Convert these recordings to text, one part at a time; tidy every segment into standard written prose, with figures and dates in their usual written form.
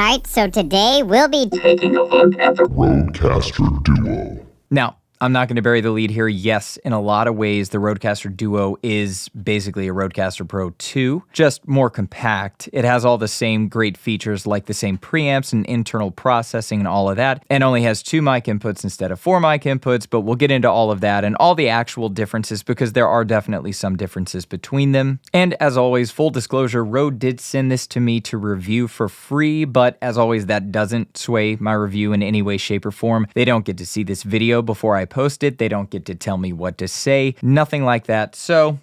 Alright, so today we'll be taking a look at the Rodecaster Duo. Now, I'm not going to bury the lead here. Yes, in a lot of ways, the Rodecaster Duo is basically a Rodecaster Pro 2, just more compact. It has all the same great features like the same preamps and internal processing and all of that, and only has 2 mic inputs instead of 4 mic inputs, but we'll get into all of that and all the actual differences because there are definitely some differences between them. And as always, full disclosure, Rode did send this to me to review for free, but as always, that doesn't sway my review in any way, shape, or form. They don't get to see this video before I post it. They don't get to tell me what to say, nothing like that. So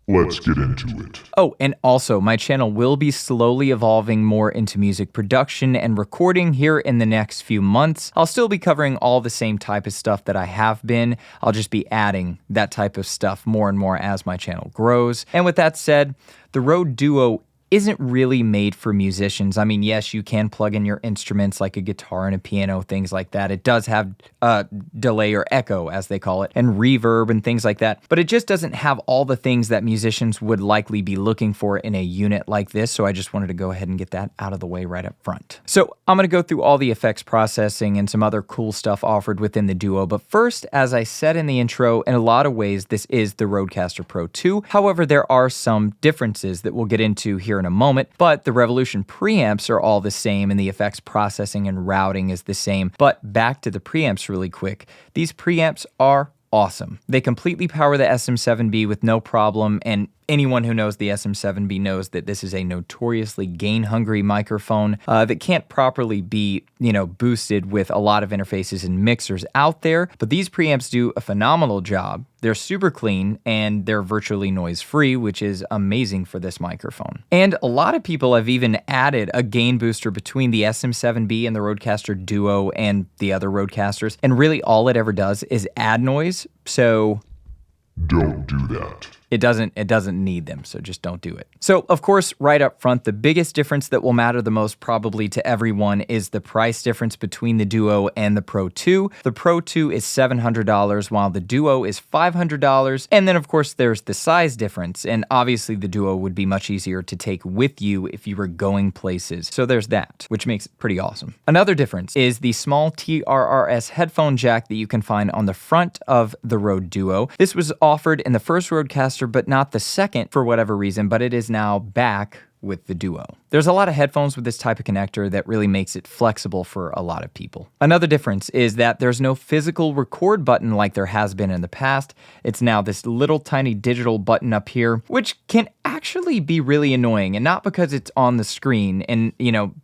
let's get into it. Oh, and also, my channel will be slowly evolving more into music production and recording here in the next few months. I'll still be covering all the same type of stuff that I have been. I'll just be adding that type of stuff more and more as my channel grows. And with that said, the Rode Duo isn't really made for musicians. I mean, yes, you can plug in your instruments like a guitar and a piano, things like that. It does have delay or echo, as they call it, and reverb and things like that. But it just doesn't have all the things that musicians would likely be looking for in a unit like this. So I just wanted to go ahead and get that out of the way right up front. So I'm going to go through all the effects processing and some other cool stuff offered within the Duo. But first, as I said in the intro, in a lot of ways, this is the Rodecaster Pro 2. However, there are some differences that we'll get into here in a moment, but the Revolution preamps are all the same and the effects processing and routing is the same. But back to the preamps really quick. These preamps are awesome. They completely power the SM7B with no problem, and anyone who knows the SM7B knows that this is a notoriously gain-hungry microphone that can't properly be, boosted with a lot of interfaces and mixers out there. But these preamps do a phenomenal job. They're super clean and they're virtually noise-free, which is amazing for this microphone. And a lot of people have even added a gain booster between the SM7B and the Rodecaster Duo and the other Rodecasters, and really all it ever does is add noise. So don't do that. It doesn't need them, so just don't do it. So, of course, right up front, the biggest difference that will matter the most probably to everyone is the price difference between the Duo and the Pro 2. The Pro 2 is $700, while the Duo is $500. And then, of course, there's the size difference, and obviously the Duo would be much easier to take with you if you were going places. So there's that, which makes it pretty awesome. Another difference is the small TRRS headphone jack that you can find on the front of the Rode Duo. This was offered in the first Rodecaster, but not the second for whatever reason, but it is now back with the Duo. There's a lot of headphones with this type of connector that really makes it flexible for a lot of people. Another difference is that there's no physical record button like there has been in the past. It's now this little tiny digital button up here, which can actually be really annoying, and not because it's on the screen and,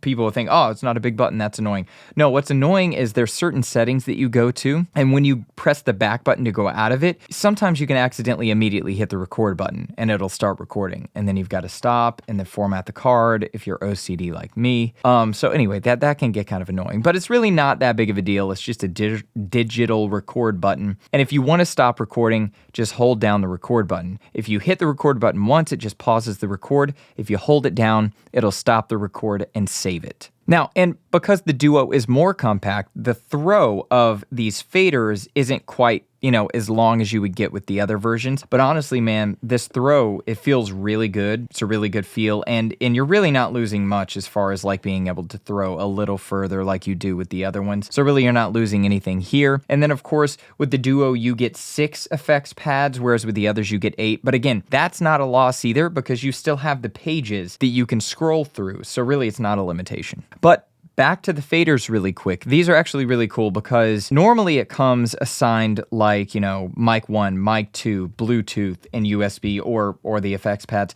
people will think, oh, it's not a big button, that's annoying. No, what's annoying is there's certain settings that you go to, and when you press the back button to go out of it, sometimes you can accidentally immediately hit the record button and it'll start recording, and then you've got to stop and then format the card if you're OCD like me. So anyway, that can get kind of annoying, but it's really not that big of a deal. It's just a digital record button. And if you want to stop recording, just hold down the record button. If you hit the record button once, it just pauses the record. If you hold it down, it'll stop the record and save it. Now, and because the Duo is more compact, the throw of these faders isn't quite, as long as you would get with the other versions. But honestly, man, this throw, it feels really good. It's a really good feel, and you're really not losing much as far as like being able to throw a little further like you do with the other ones. So really, you're not losing anything here. And then, of course, with the Duo, you get 6 effects pads, whereas with the others, you get 8. But again, that's not a loss either because you still have the pages that you can scroll through. So really, it's not a limitation. But back to the faders really quick. These are actually really cool because normally it comes assigned like, mic 1, mic 2, Bluetooth, and USB or the effects pads.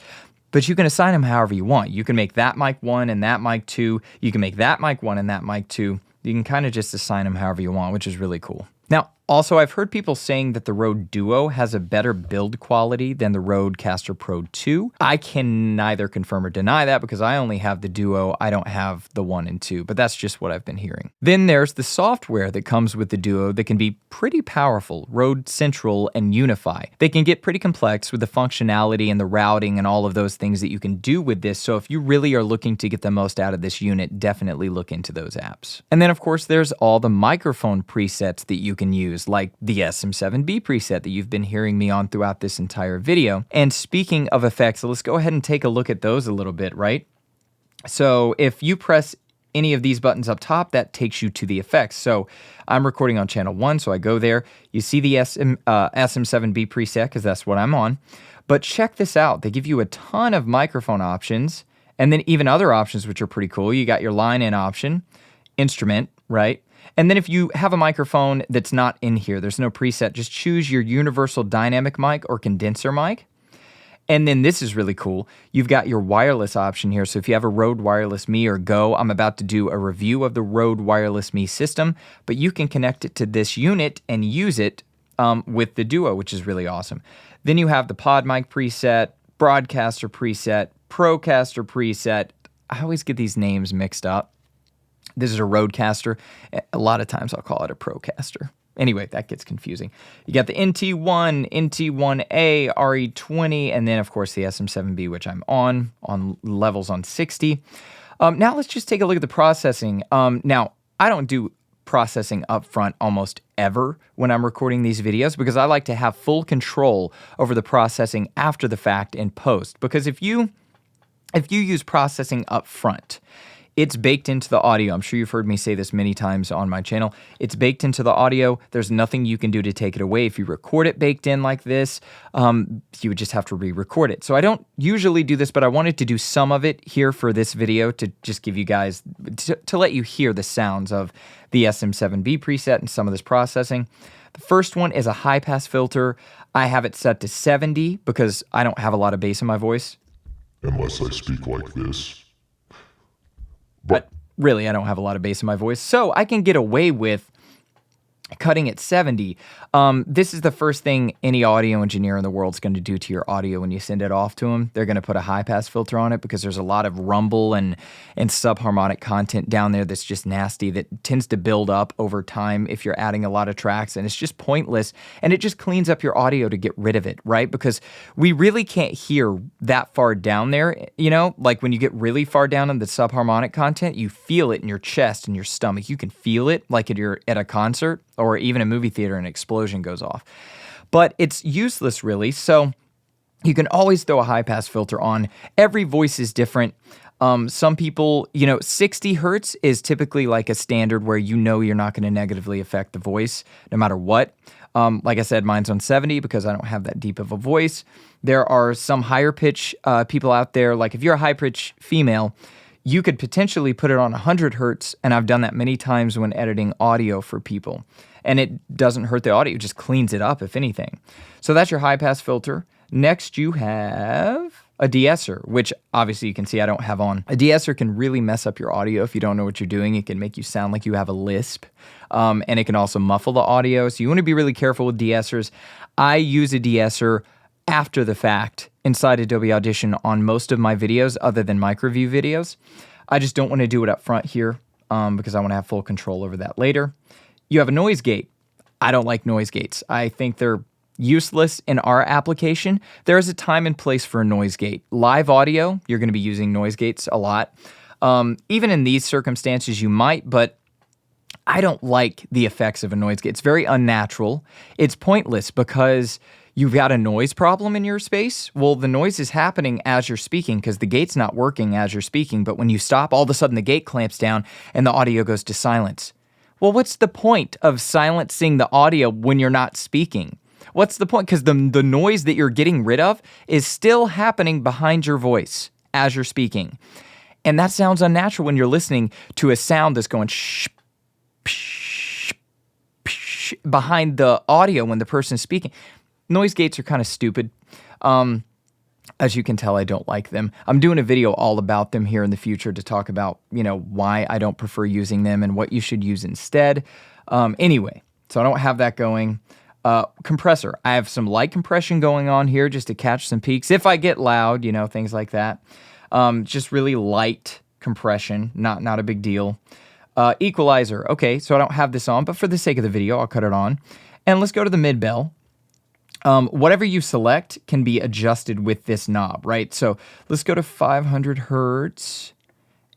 But you can assign them however you want. You can make that mic 1 and that mic 2. You can make that mic 1 and that mic 2. You can kind of just assign them however you want, which is really cool. Now, also, I've heard people saying that the Rode Duo has a better build quality than the Rodecaster Pro 2. I can neither confirm or deny that because I only have the Duo. I don't have the 1 and 2, but that's just what I've been hearing. Then there's the software that comes with the Duo that can be pretty powerful, Rode Central and Unify. They can get pretty complex with the functionality and the routing and all of those things that you can do with this, so if you really are looking to get the most out of this unit, definitely look into those apps. And then, of course, there's all the microphone presets that you can use, like the SM7B preset that you've been hearing me on throughout this entire video. And speaking of effects, let's go ahead and take a look at those a little bit, right? So if you press any of these buttons up top, that takes you to the effects. So I'm recording on channel 1, so I go there. You see the SM7B preset because that's what I'm on. But check this out. They give you a ton of microphone options and then even other options which are pretty cool. You got your line in option, instrument, right? And then if you have a microphone that's not in here, there's no preset, just choose your universal dynamic mic or condenser mic. And then this is really cool. You've got your wireless option here. So if you have a Rode Wireless Me or Go, I'm about to do a review of the Rode Wireless Me system, but you can connect it to this unit and use it with the Duo, which is really awesome. Then you have the Pod Mic preset, Broadcaster preset, Procaster preset. I always get these names mixed up. This is a Rodecaster. A lot of times I'll call it a Procaster. Anyway, that gets confusing. You got the NT1, NT1A, RE20, and then, of course, the SM7B, which I'm on levels on 60. Now let's just take a look at the processing. Now, I don't do processing up front almost ever when I'm recording these videos because I like to have full control over the processing after the fact in post. Because if you use processing up front, it's baked into the audio. I'm sure you've heard me say this many times on my channel. It's baked into the audio. There's nothing you can do to take it away. If you record it baked in like this, you would just have to re-record it. So I don't usually do this, but I wanted to do some of it here for this video to just give you guys, to let you hear the sounds of the SM7B preset and some of this processing. The first one is a high-pass filter. I have it set to 70 because I don't have a lot of bass in my voice. Unless I speak like this. But really, I don't have a lot of bass in my voice, so I can get away with cutting at 70. This is the first thing any audio engineer in the world is going to do to your audio when you send it off to them. They're going to put a high-pass filter on it because there's a lot of rumble and subharmonic content down there that's just nasty, that tends to build up over time if you're adding a lot of tracks, and it's just pointless, and it just cleans up your audio to get rid of it, right? Because we really can't hear that far down there, you know? Like when you get really far down in the subharmonic content, you feel it in your chest and your stomach. You can feel it like you're at a concert or even a movie theater, an explosion goes off. But it's useless, really, so you can always throw a high-pass filter on. Every voice is different. Some people, 60 hertz is typically like a standard where you're not going to negatively affect the voice no matter what. Like I said, mine's on 70 because I don't have that deep of a voice. There are some higher pitch people out there, like if you're a high-pitch female, you could potentially put it on 100 hertz, and I've done that many times when editing audio for people. And it doesn't hurt the audio, it just cleans it up, if anything. So that's your high-pass filter. Next, you have a de-esser, which obviously you can see I don't have on. A de-esser can really mess up your audio if you don't know what you're doing. It can make you sound like you have a lisp, and it can also muffle the audio. So you want to be really careful with de-essers. I use a de-esser after the fact inside Adobe Audition on most of my videos other than mic review videos. I just don't want to do it up front here because I want to have full control over that later. You have a noise gate. I don't like noise gates. I think they're useless in our application. There is a time and place for a noise gate. Live audio, you're going to be using noise gates a lot. Even in these circumstances, you might, but I don't like the effects of a noise gate. It's very unnatural. It's pointless because you've got a noise problem in your space. Well, the noise is happening as you're speaking because the gate's not working as you're speaking. But when you stop, all of a sudden the gate clamps down and the audio goes to silence. Well, what's the point of silencing the audio when you're not speaking? What's the point? Because the noise that you're getting rid of is still happening behind your voice as you're speaking. And that sounds unnatural when you're listening to a sound that's going shh, psh, psh, behind the audio when the person's speaking. Noise gates are kind of stupid. As you can tell, I don't like them. I'm doing a video all about them here in the future to talk about, why I don't prefer using them and what you should use instead. Anyway, so I don't have that going. Compressor. I have some light compression going on here just to catch some peaks. If I get loud, things like that. Just really light compression, not a big deal. Equalizer. Okay, so I don't have this on, but for the sake of the video, I'll cut it on. And let's go to the mid bell. Whatever you select can be adjusted with this knob, right? So let's go to 500 hertz.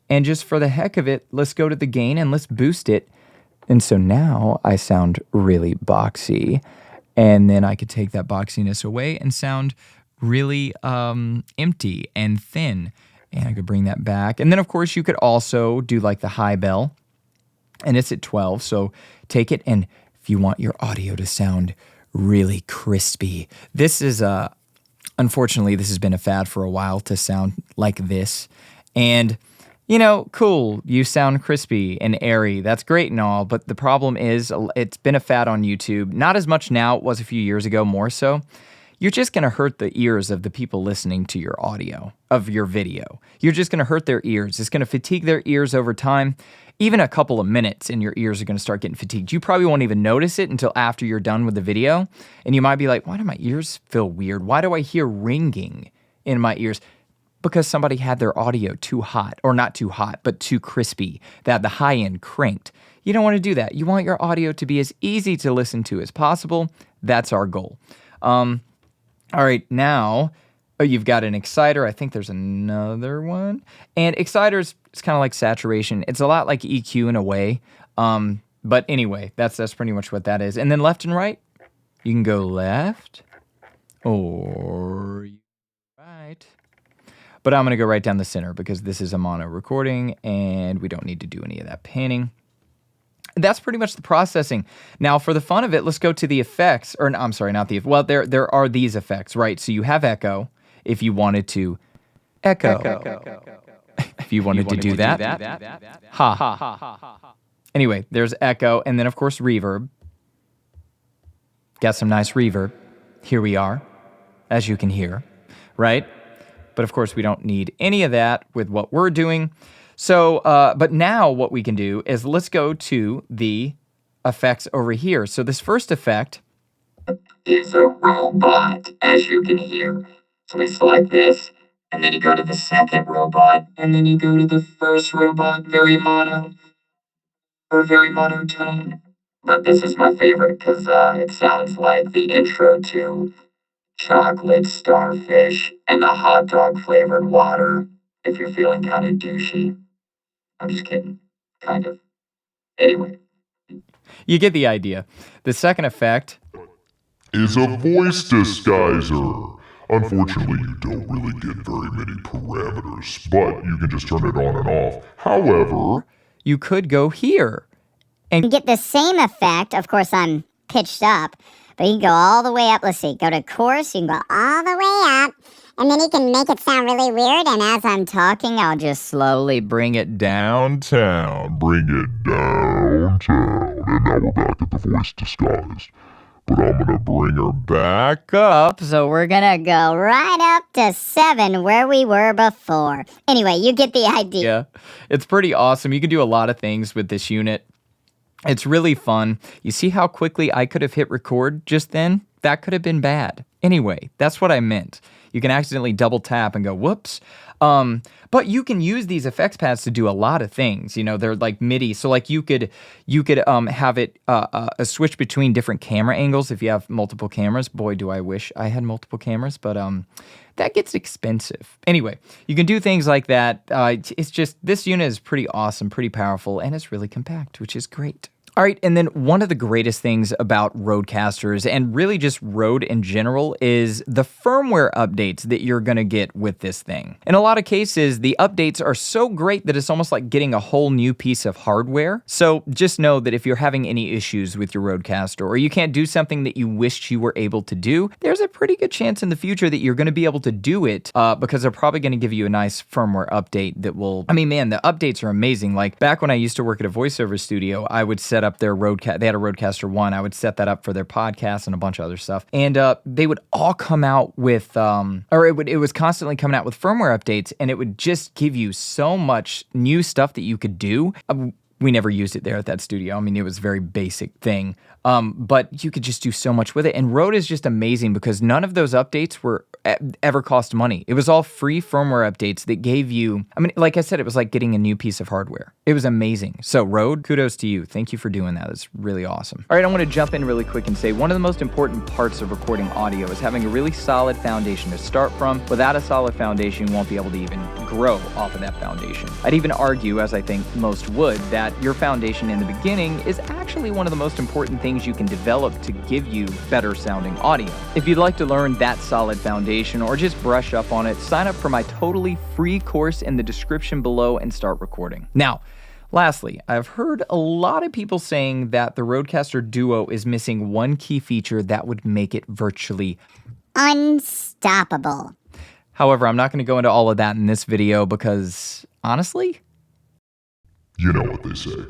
And just for the heck of it, let's go to the gain and let's boost it. And so now I sound really boxy. And then I could take that boxiness away and sound really empty and thin. And I could bring that back. And then, of course, you could also do like the high bell. And it's at 12, so take it. And if you want your audio to sound really crispy, this is, unfortunately, this has been a fad for a while to sound like this. And, you know, cool, you sound crispy and airy. That's great and all, but the problem is it's been a fad on YouTube. Not as much now, it was a few years ago, more so. You're just going to hurt the ears of the people listening to your audio, of your video. You're just going to hurt their ears. It's going to fatigue their ears over time. Even a couple of minutes and your ears are going to start getting fatigued. You probably won't even notice it until after you're done with the video. And you might be like, why do my ears feel weird? Why do I hear ringing in my ears? Because somebody had their audio too hot, or not too hot, but too crispy. They had the high end cranked. You don't want to do that. You want your audio to be as easy to listen to as possible. That's our goal. All right, now you've got an exciter. I think there's another one. And exciters, it's kind of like saturation. It's a lot like EQ in a way. But anyway, that's pretty much what that is. And then left and right, you can go left or right. But I'm going to go right down the center because this is a mono recording and we don't need to do any of that panning. That's pretty much the processing. Now, for the fun of it, let's go to the effects. Or, I'm sorry, not the... Well, there are these effects, right? So you have echo if you wanted to echo. If you wanted to do that. Ha, ha, ha, ha, ha. Anyway, there's echo. And then, of course, reverb. Got some nice reverb. Here we are, as you can hear, right? But, of course, we don't need any of that with what we're doing. So, but now what we can do is let's go to the effects over here. So this first effect is a robot, as you can hear. So we select this, and then you go to the second robot, and then you go to the first robot, very mono, or very monotone. But this is my favorite because it sounds like the intro to Chocolate Starfish and the hot dog flavored water, if you're feeling kind of douchey. I'm just kidding. Kind of. Anyway. You get the idea. The second effect is a voice disguiser. Unfortunately, you don't really get very many parameters, but you can just turn it on and off. However, you could go here. And you get the same effect. Of course, I'm pitched up, but you can go all the way up. Let's see. Go to chorus. You can go all the way up. And then you can make it sound really weird, and as I'm talking, I'll just slowly bring it downtown. Bring it downtown. And now we're back at the voice disguise. But I'm going to bring her back up. So we're going to go right up to 7 where we were before. Anyway, you get the idea. Yeah, it's pretty awesome. You can do a lot of things with this unit. It's really fun. You see how quickly I could have hit record just then? That could have been bad. Anyway, that's what I meant. You can accidentally double tap and go, whoops. But you can use these effects pads to do a lot of things. You know, they're like MIDI. So like you could have it a switch between different camera angles if you have multiple cameras. Boy, do I wish I had multiple cameras, but that gets expensive. Anyway, you can do things like that. It's just, this unit is pretty awesome, pretty powerful, and it's really compact, which is great. All right, and then one of the greatest things about Rodecasters, and really just Rode in general, is the firmware updates that you're going to get with this thing. In a lot of cases, the updates are so great that it's almost like getting a whole new piece of hardware. So just know that if you're having any issues with your Rodecaster, or you can't do something that you wished you were able to do, there's a pretty good chance in the future that you're going to be able to do it, because they're probably going to give you a nice firmware update that will, I mean, man, the updates are amazing. Like back when I used to work at a voiceover studio, I would set up their they had a Rodecaster 1. I would set that up for their podcast and a bunch of other stuff. And they would all come out with, it was constantly coming out with firmware updates, and it would just give you so much new stuff that you could do. We never used it there at that studio. I mean, it was a very basic thing. But you could just do so much with it. And Rode is just amazing because none of those updates were ever cost money. It was all free firmware updates that gave you, I mean, like I said, it was like getting a new piece of hardware. It was amazing. So Rode, kudos to you. Thank you for doing that. It's really awesome. All right, I want to jump in really quick and say one of the most important parts of recording audio is having a really solid foundation to start from. Without a solid foundation, you won't be able to even grow off of that foundation. I'd even argue, as I think most would, that that your foundation in the beginning is actually one of the most important things you can develop to give you better sounding audio. If you'd like to learn that solid foundation or just brush up on it, sign up for my totally free course in the description below and start recording. Now, lastly, I've heard a lot of people saying that the Rodecaster Duo is missing one key feature that would make it virtually unstoppable. However, I'm not going to go into all of that in this video because, honestly, you know what they say.